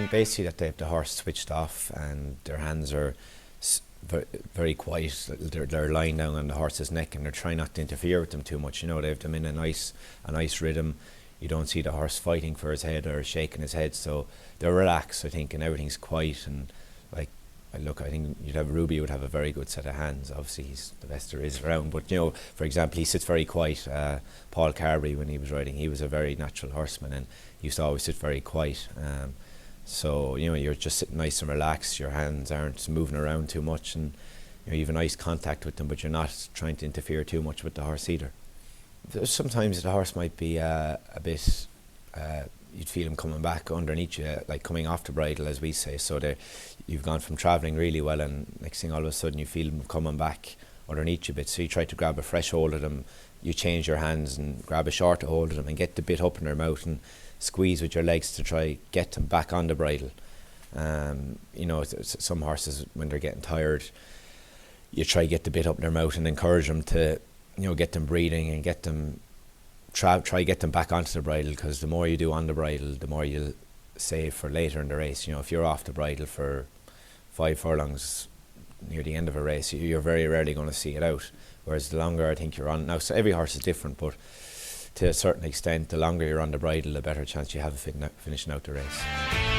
Basically that they have the horse switched off and their hands are very quiet. They're lying down on the horse's neck and they're trying not to interfere with them too much. You know, they have them in a nice rhythm. You don't see the horse fighting for his head or shaking his head, so they're relaxed, I think, and everything's quiet. And like, I think Ruby would have a very good set of hands. Obviously, he's the best there is around. But you know, for example, he sits very quiet. Paul Carberry, when he was riding, he was a very natural horseman, and he used to always sit very quiet. So you know, you're just sitting nice and relaxed. Your hands aren't moving around too much, and you know, you have a nice contact with them, but you're not trying to interfere too much with the horse either. Sometimes the horse might be a bit. You'd feel him coming back underneath you, like coming off the bridle, as we say. So you've gone from travelling really well, and next thing, all of a sudden, you feel him coming back underneath you a bit. So you try to grab a fresh hold of them. You change your hands and grab a shorter hold of them and get the bit up in their mouth and squeeze with your legs to try get them back on the bridle. You know, some horses, when they're getting tired, you try get the bit up in their mouth and encourage them to, you know, get them breathing and get them try get them back onto the bridle, because the more you do on the bridle, the more you'll save for later in the race. You know, if you're off the bridle for 5 furlongs near the end of a race, you're very rarely going to see it out. Whereas the longer I think you're on, now so every horse is different, but to a certain extent, the longer you're on the bridle, the better chance you have of finishing out the race.